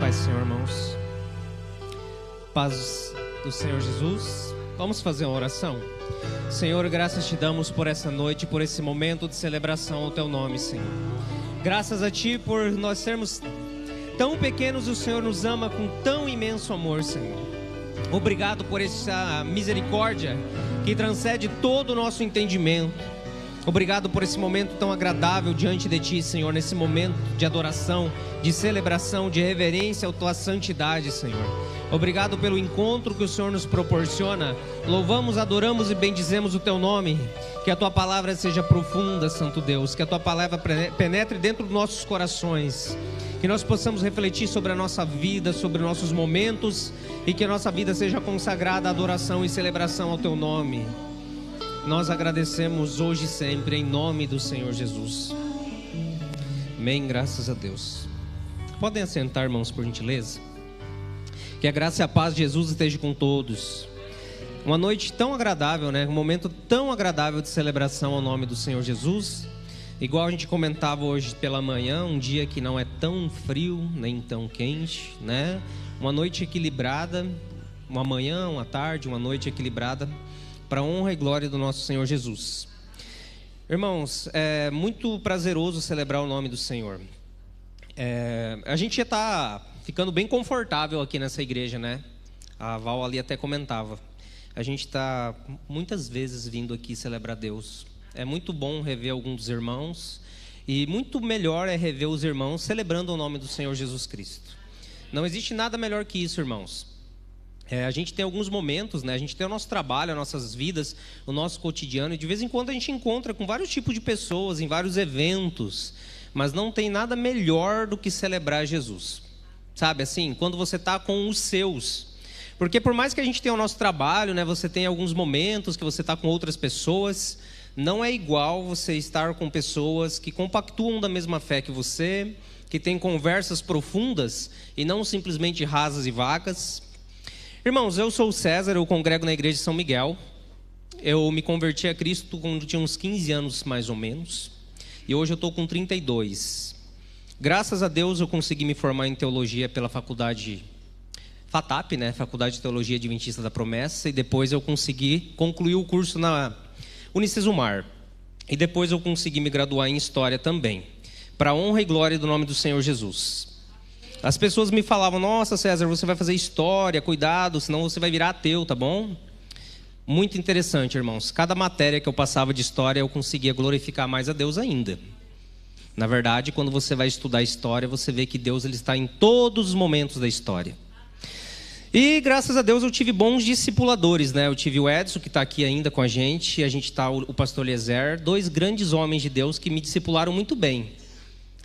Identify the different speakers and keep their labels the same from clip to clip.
Speaker 1: Paz do Senhor, irmãos. Paz do Senhor Jesus. Vamos fazer uma oração? Senhor, graças te damos por essa noite, por esse momento de celebração ao Teu nome, Senhor. Graças a Ti por nós sermos tão pequenos e o Senhor nos ama com tão imenso amor, Senhor. Obrigado por essa misericórdia que transcende todo o nosso entendimento. Obrigado por esse momento tão agradável diante de Ti, Senhor, nesse momento de adoração, de celebração, de reverência à Tua santidade, Senhor. Obrigado pelo encontro que o Senhor nos proporciona. Louvamos, adoramos e bendizemos o Teu nome. Que a Tua palavra seja profunda, Santo Deus. Que a Tua palavra penetre dentro dos nossos corações. Que nós possamos refletir sobre a nossa vida, sobre nossos momentos. E que a nossa vida seja consagrada à adoração e celebração ao Teu nome. Nós agradecemos hoje e sempre, em nome do Senhor Jesus. Amém, graças a Deus. Podem assentar, irmãos, por gentileza. Que a graça e a paz de Jesus esteja com todos. Uma noite tão agradável, né? Um momento tão agradável de celebração ao nome do Senhor Jesus. Igual a gente comentava hoje pela manhã, um dia que não é tão frio, nem tão quente, né? Uma noite equilibrada, uma manhã, uma tarde, uma noite equilibrada, para a honra e glória do nosso Senhor Jesus. Irmãos, é muito prazeroso celebrar o nome do Senhor. A gente já está ficando bem confortável aqui nessa igreja, né? A Val ali até comentava. A gente está muitas vezes vindo aqui celebrar Deus. É muito bom rever alguns dos irmãos. E muito melhor é rever os irmãos celebrando o nome do Senhor Jesus Cristo. Não existe nada melhor que isso, irmãos. A gente tem alguns momentos, né? A gente tem o nosso trabalho, as nossas vidas, o nosso cotidiano. E de vez em quando a gente encontra com vários tipos de pessoas, em vários eventos. Mas não tem nada melhor do que celebrar Jesus. Sabe assim? Quando você está com os seus. Porque por mais que a gente tenha o nosso trabalho, né? Você tem alguns momentos que você está com outras pessoas. Não é igual você estar com pessoas que compactuam da mesma fé que você. Que tem conversas profundas e não simplesmente rasas e vagas. Irmãos, eu sou o César, eu congrego na igreja de São Miguel. Eu me converti a Cristo quando tinha uns 15 anos mais ou menos. E hoje eu estou com 32. Graças a Deus eu consegui me formar em teologia pela faculdade FATAP, né? Faculdade de Teologia Adventista da Promessa. E depois eu consegui concluir o curso na Unicesumar. E depois eu consegui me graduar em História também. Para a honra e glória do nome do Senhor Jesus. As pessoas me falavam, nossa César, você vai fazer história, cuidado, senão você vai virar ateu, tá bom? Muito interessante, irmãos. Cada matéria que eu passava de história, eu conseguia glorificar mais a Deus ainda. Na verdade, quando você vai estudar história, você vê que Deus ele está em todos os momentos da história. E graças a Deus eu tive bons discipuladores, né? Eu tive o Edson, que está aqui ainda com a gente está o pastor Eliezer, dois grandes homens de Deus que me discipularam muito bem.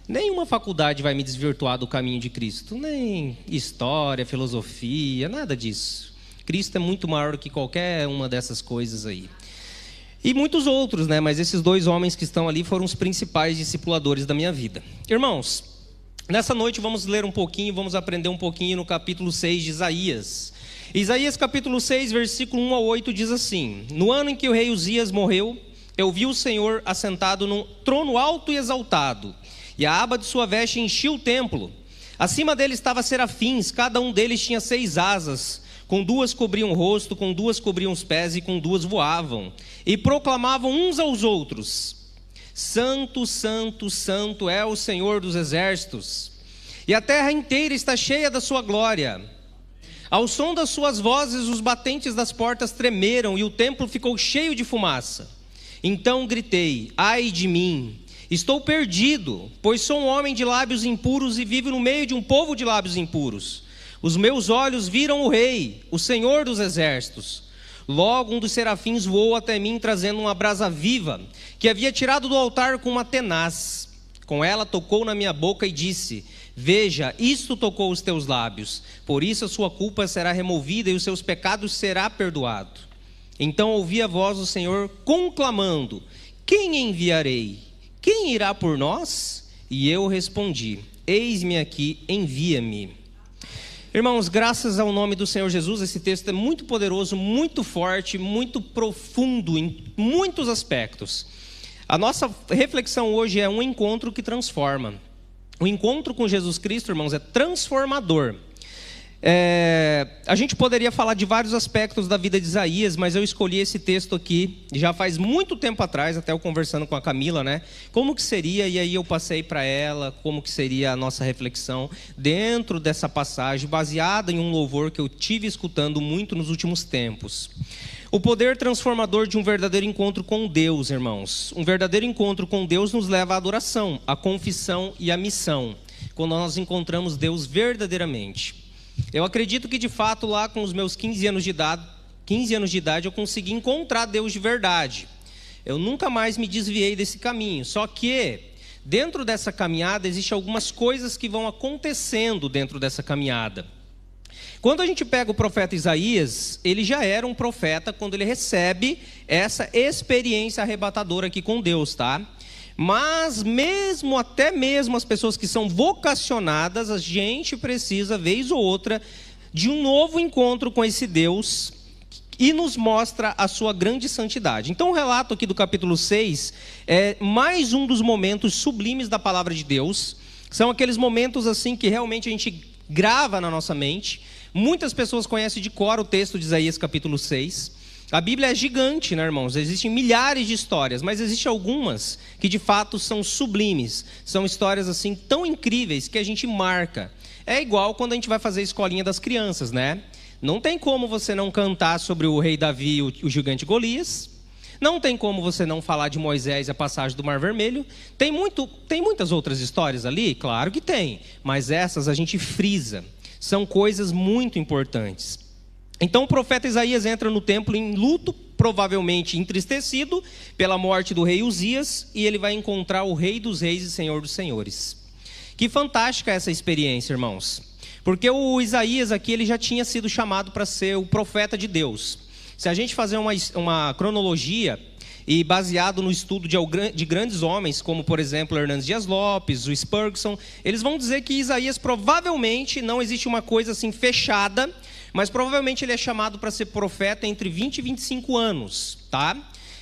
Speaker 1: Nenhuma faculdade vai me desvirtuar do caminho de Cristo, nem história, filosofia, nada disso. Cristo é muito maior do que qualquer uma dessas coisas aí. E muitos outros, né? Mas esses dois homens que estão ali foram os principais discipuladores da minha vida. Irmãos, nessa noite vamos ler um pouquinho, vamos aprender um pouquinho no capítulo 6 de Isaías. Isaías capítulo 6, versículo 1 a 8 diz assim: No ano em que o rei Uzias morreu, eu vi o Senhor assentado num trono alto e exaltado, e a aba de sua veste enchia o templo. Acima dele estavam serafins, cada um deles tinha 6 asas. Com 2 cobriam o rosto, com 2 cobriam os pés e com 2 voavam. E proclamavam uns aos outros: Santo, Santo, Santo é o Senhor dos exércitos. E a terra inteira está cheia da sua glória. Ao som das suas vozes, os batentes das portas tremeram e o templo ficou cheio de fumaça. Então gritei: ai de mim! Estou perdido, pois sou um homem de lábios impuros e vivo no meio de um povo de lábios impuros. Os meus olhos viram o Rei, o Senhor dos exércitos. Logo um dos serafins voou até mim, trazendo uma brasa viva, que havia tirado do altar com uma tenaz. Com ela tocou na minha boca e disse: Veja, isto tocou os teus lábios. Por isso a sua culpa será removida e os seus pecados será perdoado. Então ouvi a voz do Senhor conclamando: Quem enviarei? Quem irá por nós? E eu respondi: Eis-me aqui, envia-me. Irmãos, graças ao nome do Senhor Jesus, esse texto é muito poderoso, muito forte, muito profundo em muitos aspectos. A nossa reflexão hoje é um encontro que transforma. O encontro com Jesus Cristo, irmãos, é transformador. A gente poderia falar de vários aspectos da vida de Isaías, mas eu escolhi esse texto aqui, já faz muito tempo atrás, até eu conversando com a Camila, né? Como que seria, e aí eu passei para ela, como que seria a nossa reflexão dentro dessa passagem, baseada em um louvor que eu tive escutando muito nos últimos tempos. O poder transformador de um verdadeiro encontro com Deus, irmãos. Um verdadeiro encontro com Deus nos leva à adoração, à confissão e à missão, quando nós encontramos Deus verdadeiramente. Eu acredito que, de fato, lá com os meus 15 anos de idade, eu consegui encontrar Deus de verdade. Eu nunca mais me desviei desse caminho. Só que, dentro dessa caminhada, existem algumas coisas que vão acontecendo dentro dessa caminhada. Quando a gente pega o profeta Isaías, ele já era um profeta quando ele recebe essa experiência arrebatadora aqui com Deus, tá? Mas até mesmo as pessoas que são vocacionadas, a gente precisa, vez ou outra, de um novo encontro com esse Deus e nos mostra a sua grande santidade. Então o relato aqui do capítulo 6 é mais um dos momentos sublimes da palavra de Deus. São aqueles momentos assim que realmente a gente grava na nossa mente. Muitas pessoas conhecem de cor o texto de Isaías capítulo 6. A Bíblia é gigante, né, irmãos? Existem milhares de histórias, mas existem algumas que de fato são sublimes. São histórias assim tão incríveis que a gente marca. É igual quando a gente vai fazer a escolinha das crianças, né? Não tem como você não cantar sobre o rei Davi e o gigante Golias. Não tem como você não falar de Moisés e a passagem do Mar Vermelho. Tem muitas outras histórias ali? Claro que tem. Mas essas a gente frisa. São coisas muito importantes. Então o profeta Isaías entra no templo em luto, provavelmente entristecido pela morte do rei Uzias, e ele vai encontrar o Rei dos Reis e Senhor dos Senhores. Que fantástica essa experiência, irmãos. Porque o Isaías aqui ele já tinha sido chamado para ser o profeta de Deus. Se a gente fazer uma cronologia, e baseado no estudo de grandes homens, como por exemplo Hernandes Dias Lopes, o Spurgeon, eles vão dizer que Isaías provavelmente, não existe uma coisa assim fechada, mas provavelmente ele é chamado para ser profeta entre 20 e 25 anos, tá?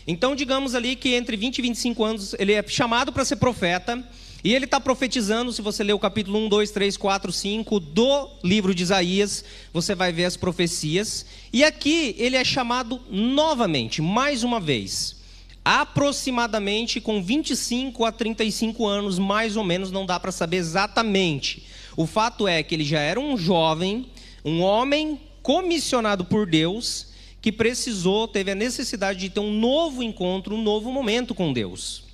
Speaker 1: Então digamos ali que entre 20 e 25 anos ele é chamado para ser profeta, e ele está profetizando. Se você ler o capítulo 1, 2, 3, 4, 5 do livro de Isaías, você vai ver as profecias, e aqui ele é chamado novamente, mais uma vez, aproximadamente com 25 a 35 anos, mais ou menos, não dá para saber exatamente. O fato é que ele já era um jovem, um homem comissionado por Deus, que teve a necessidade de ter um novo encontro, um novo momento com Deus.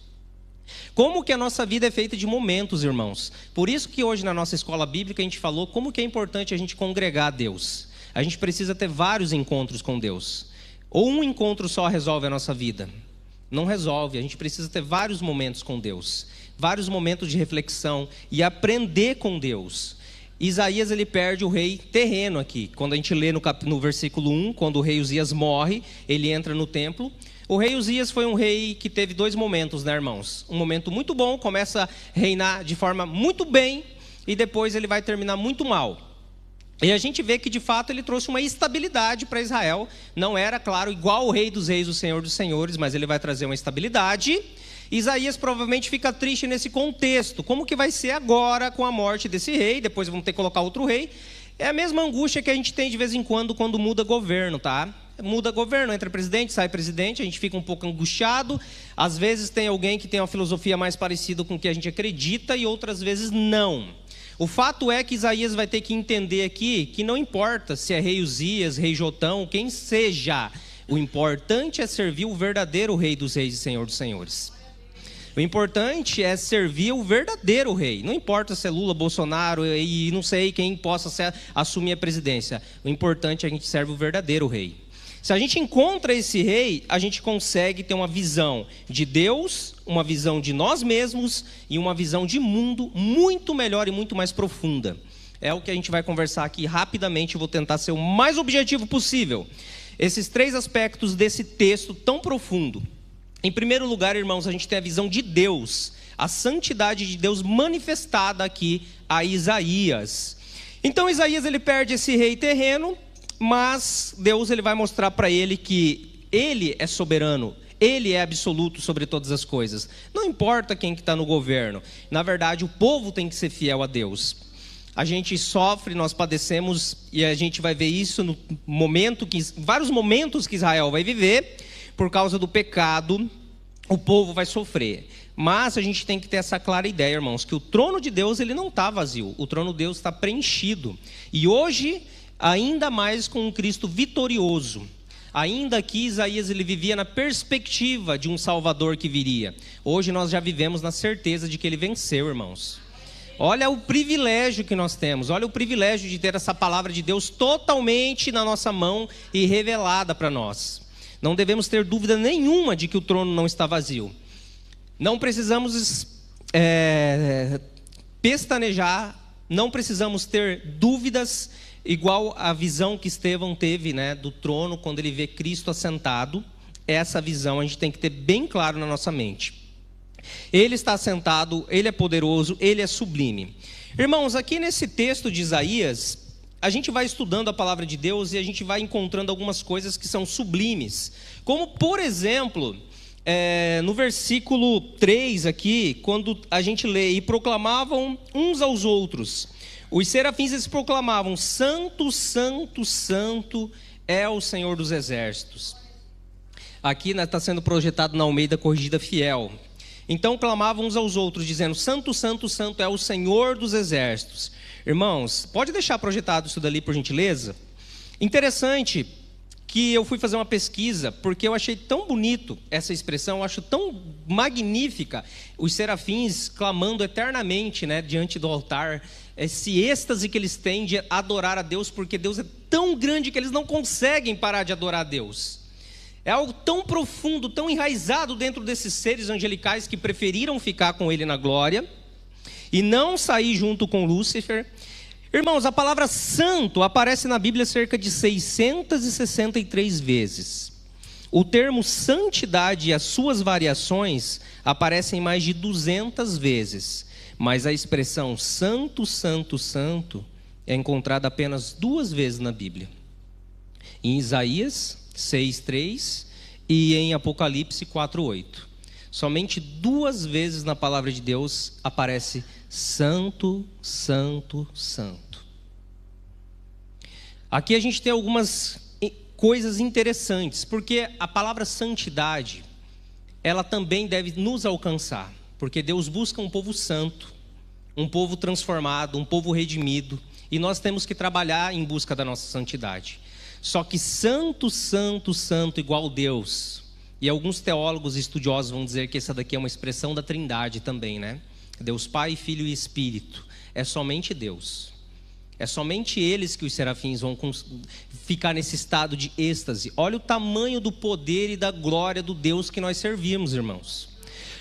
Speaker 1: Como que a nossa vida é feita de momentos, irmãos? Por isso que hoje na nossa escola bíblica a gente falou como que é importante a gente congregar a Deus. A gente precisa ter vários encontros com Deus. Ou um encontro só resolve a nossa vida? Não resolve, a gente precisa ter vários momentos com Deus. Vários momentos de reflexão e aprender com Deus. Isaías ele perde o rei terreno aqui. Quando a gente lê no versículo 1, quando o rei Uzias morre, ele entra no templo. O rei Uzias foi um rei que teve dois momentos, né, irmãos? Um momento muito bom, começa a reinar de forma muito bem, e depois ele vai terminar muito mal. E a gente vê que de fato ele trouxe uma estabilidade para Israel. Não era, claro, igual o Rei dos Reis, o Senhor dos Senhores, mas ele vai trazer uma estabilidade. Isaías provavelmente fica triste nesse contexto. Como que vai ser agora com a morte desse rei? Depois vamos ter que colocar outro rei. É a mesma angústia que a gente tem de vez em quando muda governo, tá? Muda governo, entra presidente, sai presidente, a gente fica um pouco angustiado. Às vezes tem alguém que tem uma filosofia mais parecida com o que a gente acredita e outras vezes não. O fato é que Isaías vai ter que entender aqui que não importa se é rei Uzias, rei Jotão, quem seja. O importante é servir o verdadeiro rei dos reis e senhor dos senhores. O importante é servir o verdadeiro rei. Não importa se é Lula, Bolsonaro e não sei quem possa assumir a presidência. O importante é que a gente serve o verdadeiro rei. Se a gente encontra esse rei, a gente consegue ter uma visão de Deus, uma visão de nós mesmos e uma visão de mundo muito melhor e muito mais profunda. É o que a gente vai conversar aqui rapidamente, vou tentar ser o mais objetivo possível. Esses três aspectos desse texto tão profundo. Em primeiro lugar, irmãos, a gente tem a visão de Deus, a santidade de Deus manifestada aqui a Isaías. Então Isaías ele perde esse rei terreno, mas Deus ele vai mostrar para ele que ele é soberano, Ele é absoluto sobre todas as coisas. Não importa quem que está no governo. Na verdade, o povo tem que ser fiel a Deus. A gente sofre, nós padecemos, e a gente vai ver isso no vários momentos que Israel vai viver, por causa do pecado, o povo vai sofrer. Mas a gente tem que ter essa clara ideia, irmãos, que o trono de Deus ele não está vazio, o trono de Deus está preenchido. E hoje, ainda mais com um Cristo vitorioso. Ainda que Isaías ele vivia na perspectiva de um Salvador que viria. Hoje nós já vivemos na certeza de que ele venceu, irmãos. Olha o privilégio que nós temos, olha o privilégio de ter essa palavra de Deus totalmente na nossa mão e revelada para nós. Não devemos ter dúvida nenhuma de que o trono não está vazio. Não precisamos pestanejar, não precisamos ter dúvidas, igual a visão que Estevão teve, né, do trono, quando ele vê Cristo assentado. Essa visão a gente tem que ter bem claro na nossa mente. Ele está assentado, ele é poderoso, ele é sublime. Irmãos, aqui nesse texto de Isaías, a gente vai estudando a palavra de Deus e a gente vai encontrando algumas coisas que são sublimes. Como, por exemplo, no versículo 3 aqui, quando a gente lê: e proclamavam uns aos outros. Os serafins eles proclamavam: Santo, Santo, Santo é o Senhor dos Exércitos. Aqui está sendo projetado na Almeida Corrigida Fiel. Então clamavam uns aos outros, dizendo: Santo, Santo, Santo é o Senhor dos Exércitos. Irmãos, pode deixar projetado isso dali, por gentileza? Interessante que eu fui fazer uma pesquisa, porque eu achei tão bonito essa expressão, eu acho tão magnífica, os serafins clamando eternamente, né, diante do altar, esse êxtase que eles têm de adorar a Deus, porque Deus é tão grande que eles não conseguem parar de adorar a Deus. É algo tão profundo, tão enraizado dentro desses seres angelicais que preferiram ficar com ele na glória e não sair junto com Lúcifer. Irmãos, a palavra santo aparece na Bíblia cerca de 663 vezes. O termo santidade e as suas variações aparecem mais de 200 vezes. Mas a expressão santo, santo, santo é encontrada apenas 2 vezes na Bíblia. Em Isaías 6:3 e em Apocalipse 4:8. Somente 2 vezes na palavra de Deus aparece santo, santo, santo. Aqui a gente tem algumas coisas interessantes, porque a palavra santidade, ela também deve nos alcançar, porque Deus busca um povo santo, um povo transformado, um povo redimido, e nós temos que trabalhar em busca da nossa santidade. Só que santo, santo, santo igual Deus, e alguns teólogos e estudiosos vão dizer que essa daqui é uma expressão da Trindade também, né? Deus Pai, Filho e Espírito. É somente Deus. É somente eles que os serafins vão ficar nesse estado de êxtase. Olha o tamanho do poder e da glória do Deus que nós servimos, irmãos.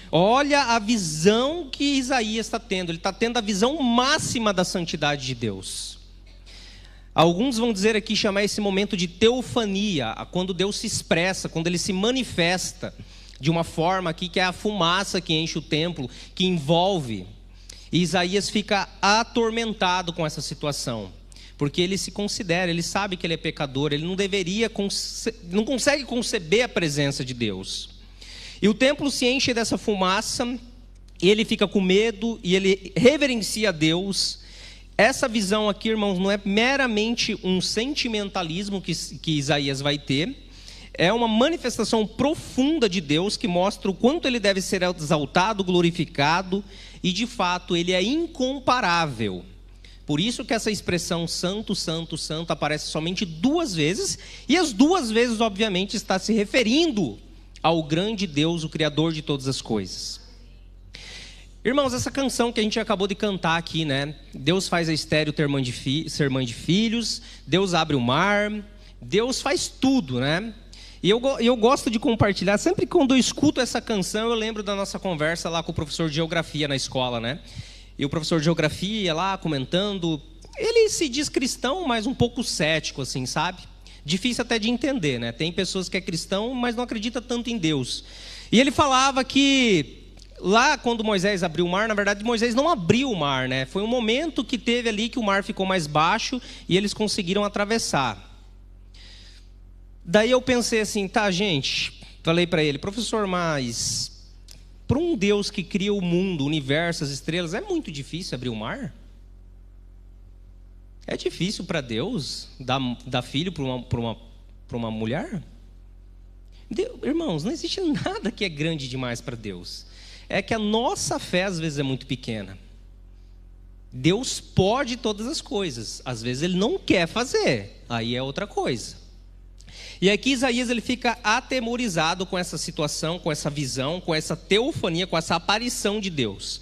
Speaker 1: Olha a visão que Isaías está tendo. Ele está tendo a visão máxima da santidade de Deus. Alguns vão dizer aqui, chamar esse momento de teofania, quando Deus se expressa, quando ele se manifesta de uma forma aqui que é a fumaça que enche o templo, que envolve. E Isaías fica atormentado com essa situação, porque ele se considera, ele sabe que ele é pecador, ele não consegue conceber a presença de Deus. E o templo se enche dessa fumaça, e ele fica com medo, e ele reverencia a Deus. Essa visão aqui, irmãos, não é meramente um sentimentalismo que Isaías vai ter. É uma manifestação profunda de Deus que mostra o quanto ele deve ser exaltado, glorificado, e de fato ele é incomparável. Por isso que essa expressão santo, santo, santo aparece somente 2 vezes, e as 2 vezes obviamente está se referindo ao grande Deus, o Criador de todas as coisas. Irmãos, essa canção que a gente acabou de cantar aqui, né? Deus faz a estéril ser mãe de filhos, Deus abre o mar, Deus faz tudo, né? E eu gosto de compartilhar, sempre quando eu escuto essa canção, eu lembro da nossa conversa lá com o professor de geografia na escola, né? E o professor de geografia lá comentando, ele se diz cristão, mas um pouco cético, assim, sabe? Difícil até de entender, né? Tem pessoas que é cristão, mas não acredita tanto em Deus. E ele falava que lá quando Moisés abriu o mar, na verdade Moisés não abriu o mar, né? Foi um momento que teve ali que o mar ficou mais baixo e eles conseguiram atravessar. Daí eu pensei assim, tá gente, Falei para ele: professor, mas para um Deus que cria o mundo, o universo, as estrelas, é muito difícil abrir o mar? É difícil para Deus dar filho para uma mulher? Irmãos, não existe nada que é grande demais para Deus. É que a nossa fé às vezes é muito pequena. Deus pode todas as coisas, às vezes Ele não quer fazer, aí é outra coisa. E aqui Isaías ele fica atemorizado com essa situação, com essa visão, com essa teofania, com essa aparição de Deus.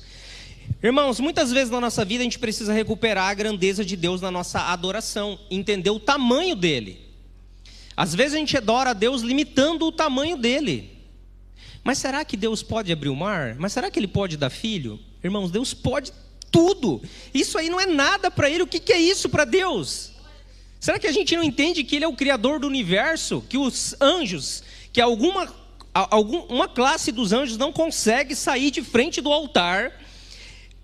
Speaker 1: Irmãos, muitas vezes na nossa vida a gente precisa recuperar a grandeza de Deus na nossa adoração, entender o tamanho dele. Às vezes a gente adora a Deus limitando o tamanho dele. Mas será que Deus pode abrir o mar? Mas será que Ele pode dar filho? Irmãos, Deus pode tudo. Isso aí não é nada para Ele. O que é isso para Deus? Será que a gente não entende que Ele é o Criador do universo? Que os anjos, que uma classe dos anjos não consegue sair de frente do altar?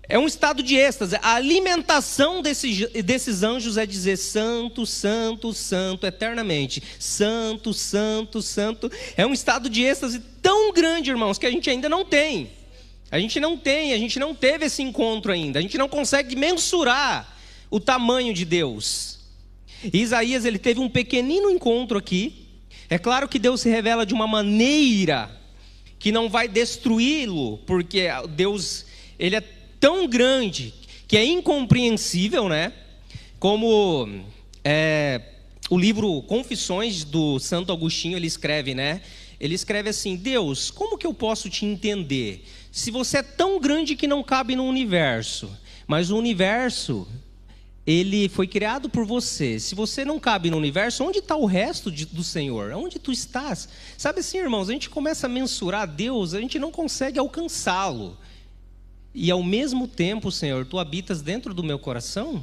Speaker 1: É um estado de êxtase. A alimentação desses anjos é dizer: santo, santo, santo, eternamente. Santo, santo, santo. É um estado de êxtase tão grande, irmãos, que a gente ainda não tem. A gente não teve esse encontro ainda. A gente não consegue mensurar o tamanho de Deus. E Isaías, ele teve um pequenino encontro aqui. É claro que Deus se revela de uma maneira que não vai destruí-lo, porque Deus, ele é tão grande que é incompreensível, né? Como o livro Confissões do Santo Agostinho, ele escreve, né? Ele escreve assim: Deus, como que eu posso te entender? Se você é tão grande que não cabe no universo, mas o universo, ele foi criado por você. Se você não cabe no universo, onde está o resto do Senhor? Onde tu estás? Sabe assim, irmãos, a gente começa a mensurar Deus, a gente não consegue alcançá-lo. E ao mesmo tempo, Senhor, tu habitas dentro do meu coração?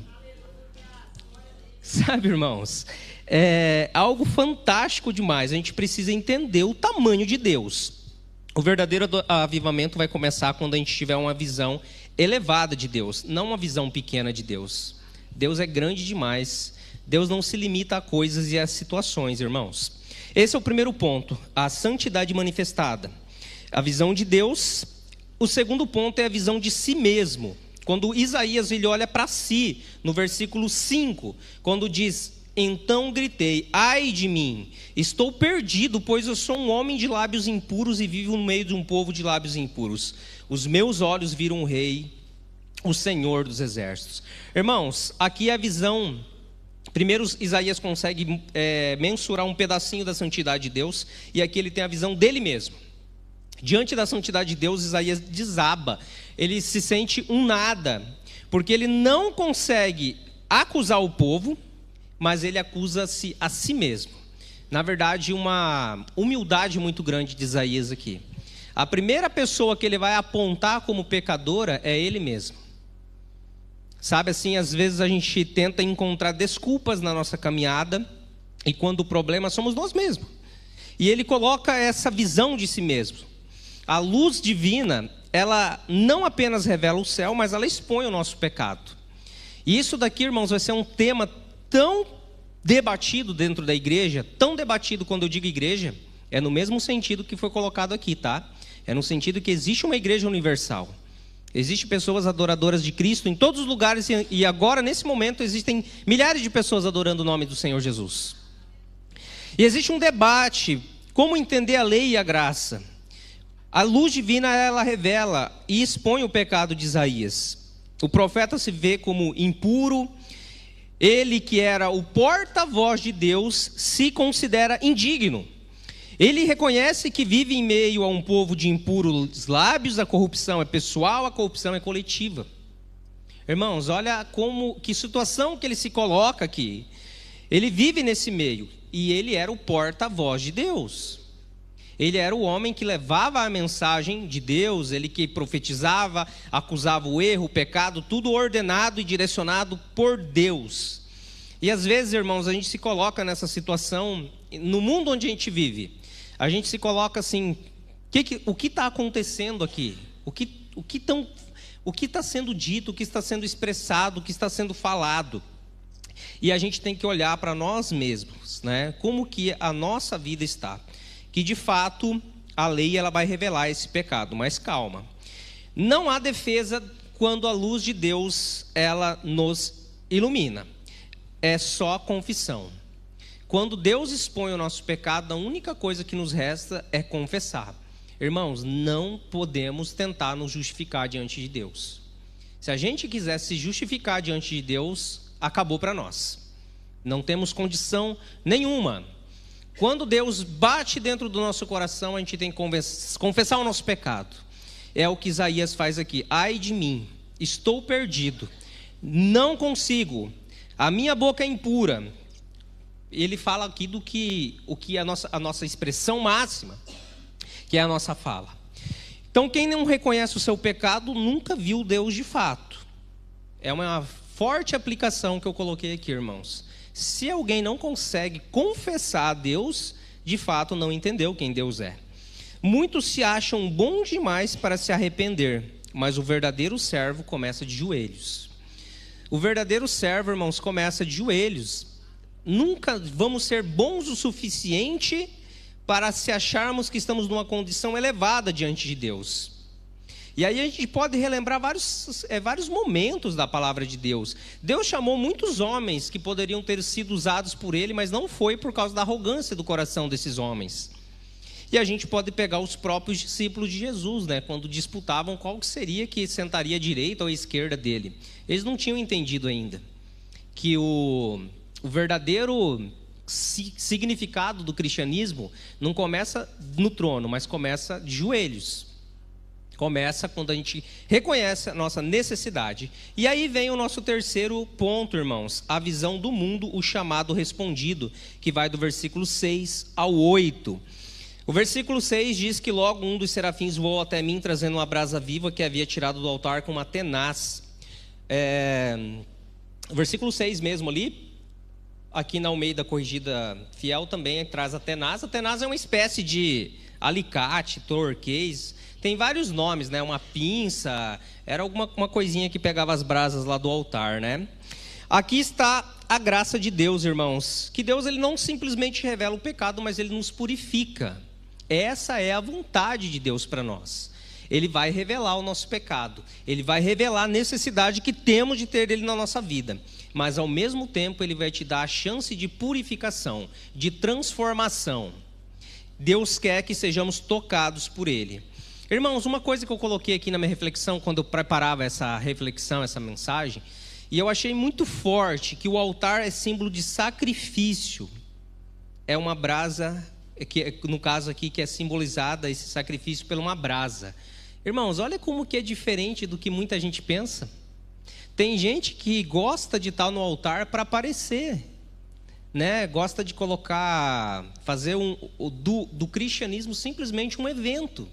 Speaker 1: Sabe, irmãos, é algo fantástico demais. A gente precisa entender o tamanho de Deus. O verdadeiro avivamento vai começar quando a gente tiver uma visão elevada de Deus, não uma visão pequena de Deus. Deus é grande demais. Deus não se limita a coisas e a situações, irmãos. Esse é o primeiro ponto, a santidade manifestada. A visão de Deus. O segundo ponto é a visão de si mesmo. Quando Isaías ele olha para si, no versículo 5, quando diz: então gritei, ai de mim, estou perdido, pois eu sou um homem de lábios impuros e vivo no meio de um povo de lábios impuros. Os meus olhos viram o Rei, o Senhor dos exércitos. Irmãos, aqui é a visão. Primeiro Isaías consegue mensurar um pedacinho da santidade de Deus, e aqui ele tem a visão dele mesmo. Diante da santidade de Deus, Isaías desaba. Ele se sente um nada, porque ele não consegue acusar o povo, mas ele acusa-se a si mesmo. Na verdade, uma humildade muito grande de Isaías aqui. A primeira pessoa que ele vai apontar como pecadora é ele mesmo. Sabe assim, às vezes a gente tenta encontrar desculpas na nossa caminhada, e quando o problema somos nós mesmos. E ele coloca essa visão de si mesmo. A luz divina, ela não apenas revela o céu, mas ela expõe o nosso pecado. E isso daqui, irmãos, vai ser um tema tão debatido dentro da igreja, tão debatido. Quando eu digo igreja, é no mesmo sentido que foi colocado aqui, tá? É no sentido que existe uma igreja universal. Existem pessoas adoradoras de Cristo em todos os lugares, e agora, nesse momento, existem milhares de pessoas adorando o nome do Senhor Jesus. E existe um debate, como entender a lei e a graça. A luz divina, ela revela e expõe o pecado de Isaías. O profeta se vê como impuro. Ele, que era o porta-voz de Deus, se considera indigno. Ele reconhece que vive em meio a um povo de impuros lábios. A corrupção é pessoal, a corrupção é coletiva. Irmãos, olha que situação que ele se coloca aqui. Ele vive nesse meio, e ele era o porta-voz de Deus. Ele era o homem que levava a mensagem de Deus, ele que profetizava, acusava o erro, o pecado, tudo ordenado e direcionado por Deus. E às vezes, irmãos, a gente se coloca nessa situação, no mundo onde a gente vive, a gente se coloca assim: o que está acontecendo aqui? O que está sendo dito, o que está sendo expressado, o que está sendo falado? E a gente tem que olhar para nós mesmos, né? Como que a nossa vida está. que de fato a lei ela vai revelar esse pecado, mas calma. Não há defesa quando a luz de Deus ela nos ilumina. É só confissão. Quando Deus expõe o nosso pecado, a única coisa que nos resta é confessar. Irmãos, não podemos tentar nos justificar diante de Deus. Se a gente quiser se justificar diante de Deus, acabou para nós. Não temos condição nenhuma. Quando Deus bate dentro do nosso coração, a gente tem que confessar o nosso pecado. É o que Isaías faz aqui. Ai de mim, estou perdido, não consigo, a minha boca é impura. Ele fala aqui do que a nossa expressão máxima, que é a nossa fala. Então, quem não reconhece o seu pecado, nunca viu Deus de fato. É uma forte aplicação que eu coloquei aqui, irmãos. Se alguém não consegue confessar a Deus, de fato não entendeu quem Deus é. Muitos se acham bons demais para se arrepender, mas o verdadeiro servo começa de joelhos. O verdadeiro servo, irmãos, começa de joelhos. Nunca vamos ser bons o suficiente para se acharmos que estamos numa condição elevada diante de Deus. E aí a gente pode relembrar vários momentos da palavra de Deus. Deus chamou muitos homens que poderiam ter sido usados por Ele, mas não foi por causa da arrogância do coração desses homens. E a gente pode pegar os próprios discípulos de Jesus, né? Quando disputavam qual que seria que sentaria à direita ou à esquerda dele. Eles não tinham entendido ainda que o verdadeiro significado do cristianismo não começa no trono, mas começa de joelhos. Começa quando a gente reconhece a nossa necessidade. E aí vem o nosso terceiro ponto, irmãos. A visão do mundo, o chamado respondido, que vai do versículo 6 ao 8. O versículo 6 diz que logo um dos serafins voou até mim, trazendo uma brasa viva que havia tirado do altar com uma tenaz. O versículo 6 mesmo ali, aqui na Almeida Corrigida Fiel também traz a tenaz. A tenaz é uma espécie de alicate, torquês, tem vários nomes, né? Uma pinça, era uma coisinha que pegava as brasas lá do altar, né? Aqui está a graça de Deus, irmãos, que Deus ele não simplesmente revela o pecado, mas ele nos purifica. Essa é a vontade de Deus para nós. Ele vai revelar o nosso pecado, ele vai revelar a necessidade que temos de ter ele na nossa vida, mas ao mesmo tempo ele vai te dar a chance de purificação, de transformação. Deus quer que sejamos tocados por ele. Irmãos, uma coisa que eu coloquei aqui na minha reflexão, quando eu preparava essa reflexão, essa mensagem, e eu achei muito forte que o altar é símbolo de sacrifício. É uma brasa, que, no caso aqui, que é simbolizada esse sacrifício por uma brasa. Irmãos, olha como que é diferente do que muita gente pensa. Tem gente que gosta de estar no altar para aparecer, né? Gosta de fazer do cristianismo simplesmente um evento.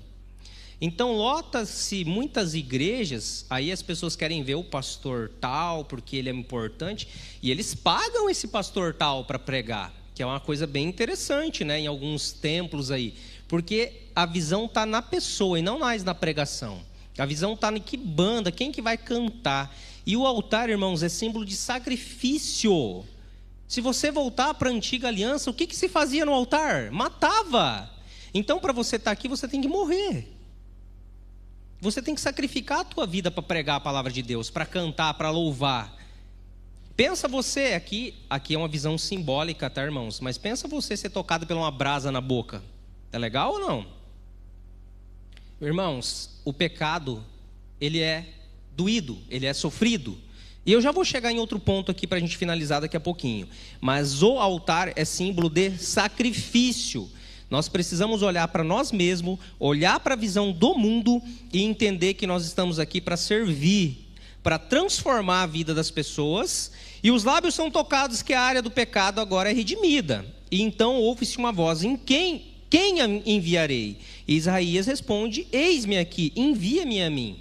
Speaker 1: Então lota-se muitas igrejas, aí as pessoas querem ver o pastor tal, porque ele é importante, e eles pagam esse pastor tal para pregar, que é uma coisa bem interessante, né, em alguns templos aí, porque a visão está na pessoa e não mais na pregação. A visão está em que banda, quem que vai cantar. E o altar, irmãos, é símbolo de sacrifício. Se você voltar para a antiga aliança, o que se fazia no altar? Matava. Então, para você estar aqui, você tem que morrer. Você tem que sacrificar a tua vida para pregar a palavra de Deus, para cantar, para louvar. Pensa você, aqui é uma visão simbólica, tá, irmãos? Mas pensa você ser tocado por uma brasa na boca. É legal ou não? Irmãos, o pecado, ele é doído, ele é sofrido. E eu já vou chegar em outro ponto aqui para a gente finalizar daqui a pouquinho. Mas o altar é símbolo de sacrifício. Nós precisamos olhar para nós mesmos, olhar para a visão do mundo e entender que nós estamos aqui para servir, para transformar a vida das pessoas. E os lábios são tocados que a área do pecado agora é redimida. E então ouve-se uma voz: em quem enviarei? E Isaías responde: eis-me aqui, envia-me a mim.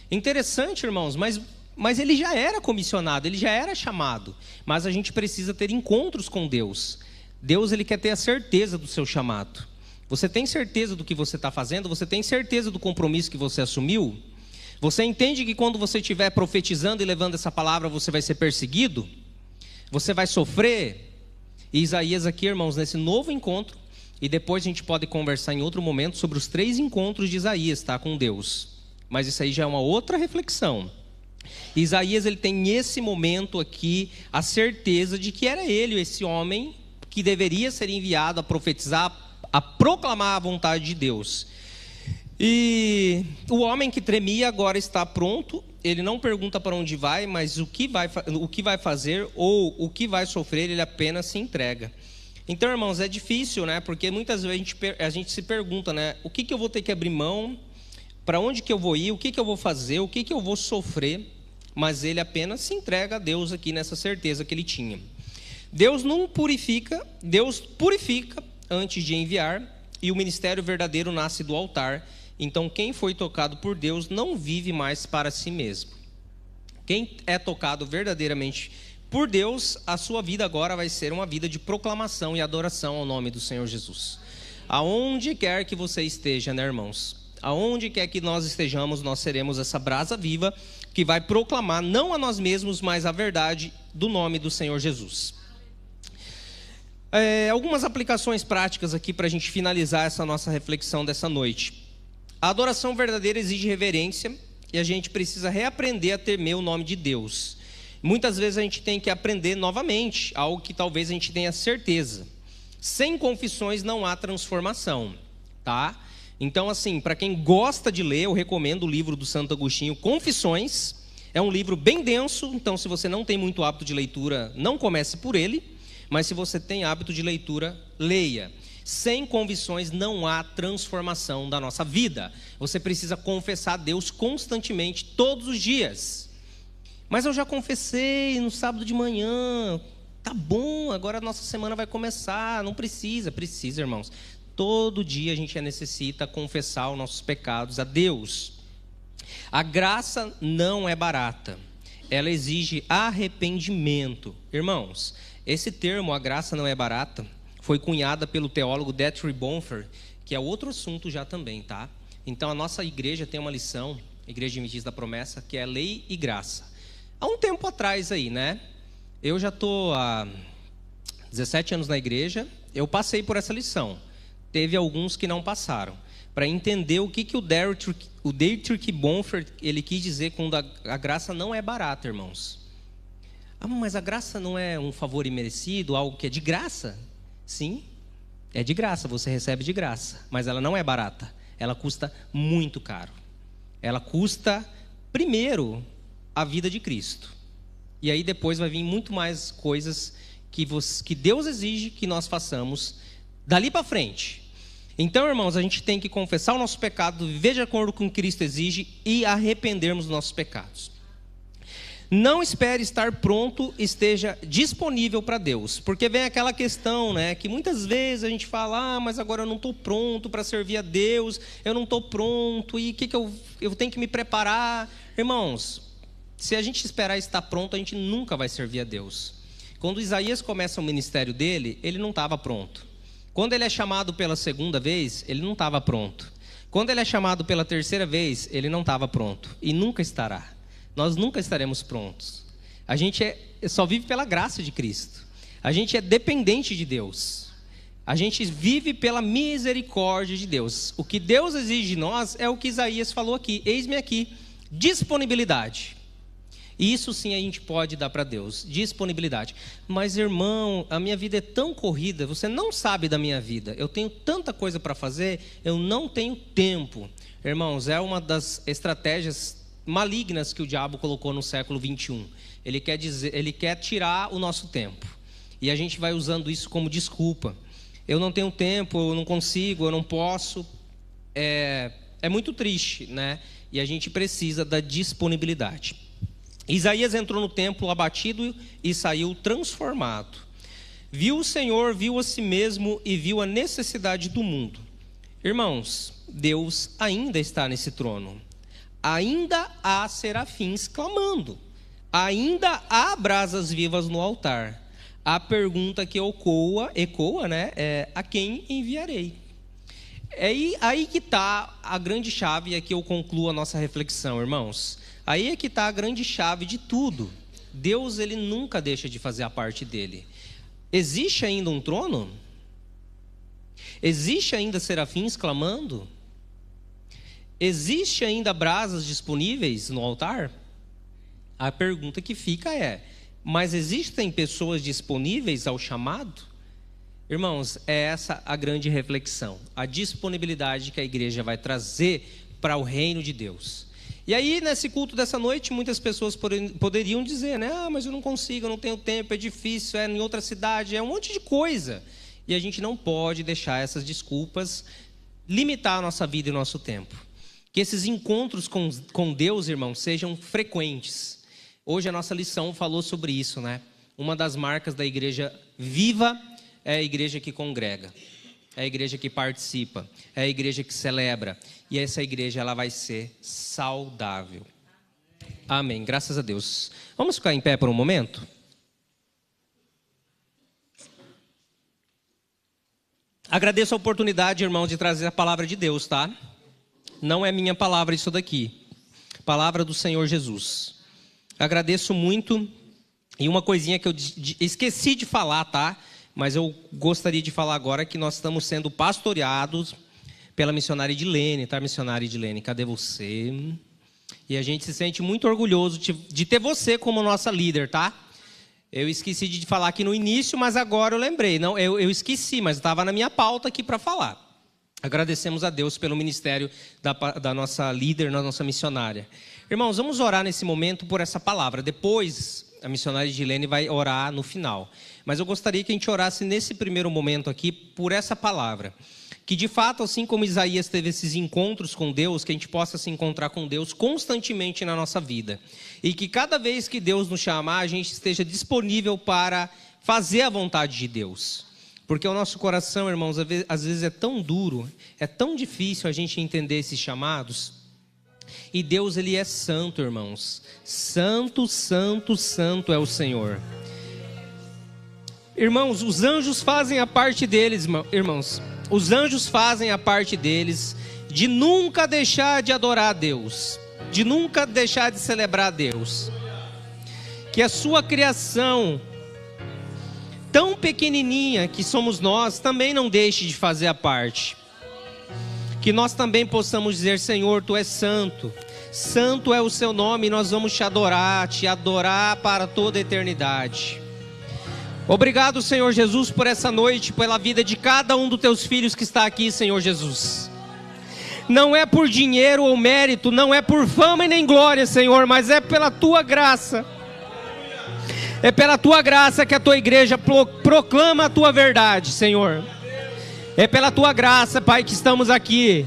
Speaker 1: Interessante, irmãos, mas ele já era comissionado, ele já era chamado. Mas a gente precisa ter encontros com Deus. Deus ele quer ter a certeza do seu chamado. Você tem certeza do que você está fazendo? Você tem certeza do compromisso que você assumiu? Você entende que quando você estiver profetizando e levando essa palavra, você vai ser perseguido? Você vai sofrer? E Isaías aqui, irmãos, nesse novo encontro, E depois a gente pode conversar em outro momento sobre os 3 encontros de Isaías, tá, com Deus. Mas isso aí já é uma outra reflexão. Isaías, ele tem nesse momento aqui a certeza de que era ele, esse homem, que deveria ser enviado a profetizar, a proclamar a vontade de Deus. E o homem que tremia agora está pronto. Ele não pergunta para onde vai, mas o que vai fazer ou o que vai sofrer, ele apenas se entrega. Então, irmãos, é difícil, né? Porque muitas vezes a gente se pergunta, né? O que eu vou ter que abrir mão? Para onde que eu vou ir? O que eu vou fazer? O que eu vou sofrer? Mas ele apenas se entrega a Deus aqui nessa certeza que ele tinha. Deus purifica antes de enviar, e o ministério verdadeiro nasce do altar. Então, quem foi tocado por Deus não vive mais para si mesmo. Quem é tocado verdadeiramente por Deus, a sua vida agora vai ser uma vida de proclamação e adoração ao nome do Senhor Jesus. Aonde quer que você esteja, né, irmãos? Aonde quer que nós estejamos, nós seremos essa brasa viva que vai proclamar não a nós mesmos, mas a verdade do nome do Senhor Jesus. Algumas aplicações práticas aqui para a gente finalizar essa nossa reflexão dessa noite. A adoração verdadeira exige reverência e a gente precisa reaprender a temer o nome de Deus. Muitas vezes a gente tem que aprender novamente algo que talvez a gente tenha certeza. Sem confissões não há transformação, tá? Então, assim, para quem gosta de ler, eu recomendo o livro do Santo Agostinho, Confissões. É um livro bem denso, então se você não tem muito hábito de leitura, não comece por ele. Mas se você tem hábito de leitura, leia. Sem convicções não há transformação da nossa vida. Você precisa confessar a Deus constantemente, todos os dias. Mas eu já confessei no sábado de manhã. Tá bom, agora a nossa semana vai começar. Não precisa, irmãos. Todo dia a gente necessita confessar os nossos pecados a Deus. A graça não é barata. Ela exige arrependimento. Irmãos, esse termo, a graça não é barata, foi cunhada pelo teólogo Dietrich Bonhoeffer, que é outro assunto já também, tá? Então a nossa igreja tem uma lição, Igreja Adventista da Promessa, que é lei e graça. Há um tempo atrás aí, né? Eu já estou há 17 anos na igreja, eu passei por essa lição. Teve alguns que não passaram. Para entender o que o Dietrich Bonhoeffer ele quis dizer quando a graça não é barata, irmãos. Ah, mas a graça não é um favor imerecido, algo que é de graça? Sim, é de graça, você recebe de graça, mas ela não é barata, ela custa muito caro. Ela custa, primeiro, a vida de Cristo. E aí depois vai vir muito mais coisas que Deus exige que nós façamos dali para frente. Então, irmãos, a gente tem que confessar o nosso pecado, viver de acordo com o que Cristo exige e arrependermos dos nossos pecados. Não espere estar pronto, esteja disponível para Deus. Porque vem aquela questão, né? Que muitas vezes a gente fala, mas agora eu não estou pronto para servir a Deus, eu não estou pronto, e o que eu tenho que me preparar? Irmãos, se a gente esperar estar pronto, a gente nunca vai servir a Deus. Quando Isaías começa o ministério dele, ele não estava pronto. Quando ele é chamado pela segunda vez, ele não estava pronto. Quando ele é chamado pela terceira vez, ele não estava pronto. E nunca estará. Nós nunca estaremos prontos. A gente só vive pela graça de Cristo. A gente é dependente de Deus. A gente vive pela misericórdia de Deus. O que Deus exige de nós é o que Isaías falou aqui. Eis-me aqui, disponibilidade. Isso sim a gente pode dar para Deus, disponibilidade. Mas, irmão, a minha vida é tão corrida, você não sabe da minha vida. Eu tenho tanta coisa para fazer, eu não tenho tempo. Irmãos, é uma das estratégias malignas que o diabo colocou no século 21. Ele quer tirar o nosso tempo. E a gente vai usando isso como desculpa. Eu não tenho tempo, eu não consigo, eu não posso. É muito triste, né? E a gente precisa da disponibilidade. Isaías entrou no templo abatido e saiu transformado. Viu o Senhor, viu a si mesmo e viu a necessidade do mundo. Irmãos, Deus ainda está nesse trono. Ainda há serafins clamando. Ainda há brasas vivas no altar. A pergunta que ecoa, né, é: a quem enviarei? É aí que está a grande chave, e aqui eu concluo a nossa reflexão, irmãos. Aí é que está a grande chave de tudo. Deus, ele nunca deixa de fazer a parte dele. Existe ainda um trono? Existe ainda serafins clamando? Existe ainda brasas disponíveis no altar? A pergunta que fica é: mas existem pessoas disponíveis ao chamado? Irmãos, é essa a grande reflexão, a disponibilidade que a igreja vai trazer para o reino de Deus. E aí, nesse culto dessa noite, muitas pessoas poderiam dizer, né? Ah, mas eu não consigo, eu não tenho tempo, é difícil, é em outra cidade, é um monte de coisa. E a gente não pode deixar essas desculpas limitar a nossa vida e o nosso tempo. Que esses encontros com Deus, irmãos, sejam frequentes. Hoje a nossa lição falou sobre isso, né? Uma das marcas da igreja viva é a igreja que congrega, é a igreja que participa, é a igreja que celebra. E essa igreja, ela vai ser saudável. Amém, graças a Deus. Vamos ficar em pé por um momento? Agradeço a oportunidade, irmão, de trazer a palavra de Deus, tá? Não é minha palavra isso daqui. Palavra do Senhor Jesus. Agradeço muito. E uma coisinha que eu esqueci de falar, tá? Mas eu gostaria de falar agora que nós estamos sendo pastoreados pela missionária Edilene, tá? Missionária Edilene, cadê você? E a gente se sente muito orgulhoso de ter você como nossa líder, tá? Eu esqueci de falar aqui no início, mas agora eu lembrei. Não, eu esqueci, mas estava na minha pauta aqui para falar. Agradecemos a Deus pelo ministério da nossa líder, da nossa missionária. Irmãos, vamos orar nesse momento por essa palavra. Depois, a missionária Edilene vai orar no final. Mas eu gostaria que a gente orasse nesse primeiro momento aqui por essa palavra. Que de fato, assim como Isaías teve esses encontros com Deus, que a gente possa se encontrar com Deus constantemente na nossa vida. E que cada vez que Deus nos chamar, a gente esteja disponível para fazer a vontade de Deus. Porque o nosso coração, irmãos, às vezes é tão duro, é tão difícil a gente entender esses chamados. E Deus, Ele é santo, irmãos. Santo, santo, santo é o Senhor. Irmãos, os anjos fazem a parte deles, irmãos. Os anjos fazem a parte deles de nunca deixar de adorar a Deus, de nunca deixar de celebrar a Deus. Que a sua criação, tão pequenininha que somos nós, também não deixe de fazer a parte. Que nós também possamos dizer: Senhor, Tu és santo, santo é o Seu nome, e nós vamos Te adorar para toda a eternidade. Obrigado, Senhor Jesus, por essa noite, pela vida de cada um dos Teus filhos que está aqui, Senhor Jesus. Não é por dinheiro ou mérito, não é por fama e nem glória, Senhor, mas é pela Tua graça. É pela Tua graça que a Tua igreja proclama a Tua verdade, Senhor. É pela Tua graça, Pai, que estamos aqui.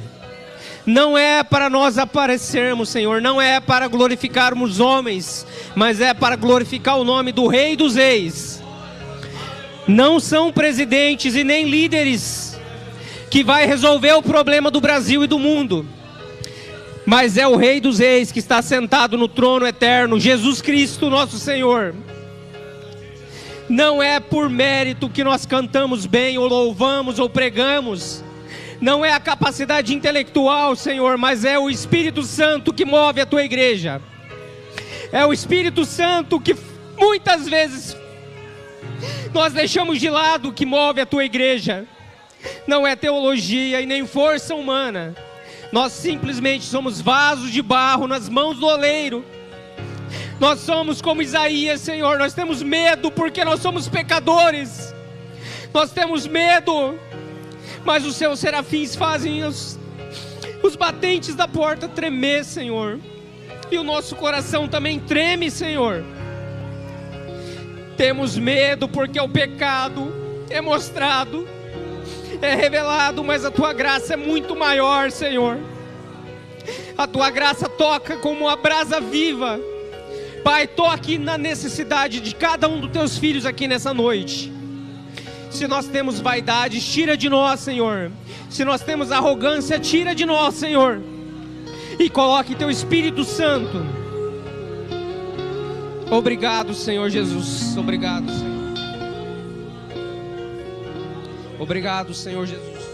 Speaker 1: Não é para nós aparecermos, Senhor, não é para glorificarmos homens, mas é para glorificar o nome do Rei dos Reis. Não são presidentes e nem líderes que vai resolver o problema do Brasil e do mundo, mas é o Rei dos Reis que está sentado no trono eterno, Jesus Cristo, nosso Senhor. Não é por mérito que nós cantamos bem, ou louvamos, ou pregamos. Não é a capacidade intelectual, Senhor, mas é o Espírito Santo que move a Tua igreja. É o Espírito Santo que muitas vezes nós deixamos de lado, que move a Tua igreja. Não é teologia e nem força humana. Nós simplesmente somos vasos de barro nas mãos do oleiro. Nós somos como Isaías, Senhor. Nós temos medo porque nós somos pecadores. Nós temos medo, mas os Seus serafins fazem os batentes da porta tremer, Senhor. E o nosso coração também treme, Senhor. Temos medo porque o pecado é mostrado, é revelado, mas a Tua graça é muito maior, Senhor. A Tua graça toca como uma brasa viva. Pai, toque na necessidade de cada um dos Teus filhos aqui nessa noite. Se nós temos vaidade, tira de nós, Senhor. Se nós temos arrogância, tira de nós, Senhor. E coloque Teu Espírito Santo. Obrigado, Senhor Jesus. Obrigado, Senhor. Obrigado, Senhor Jesus.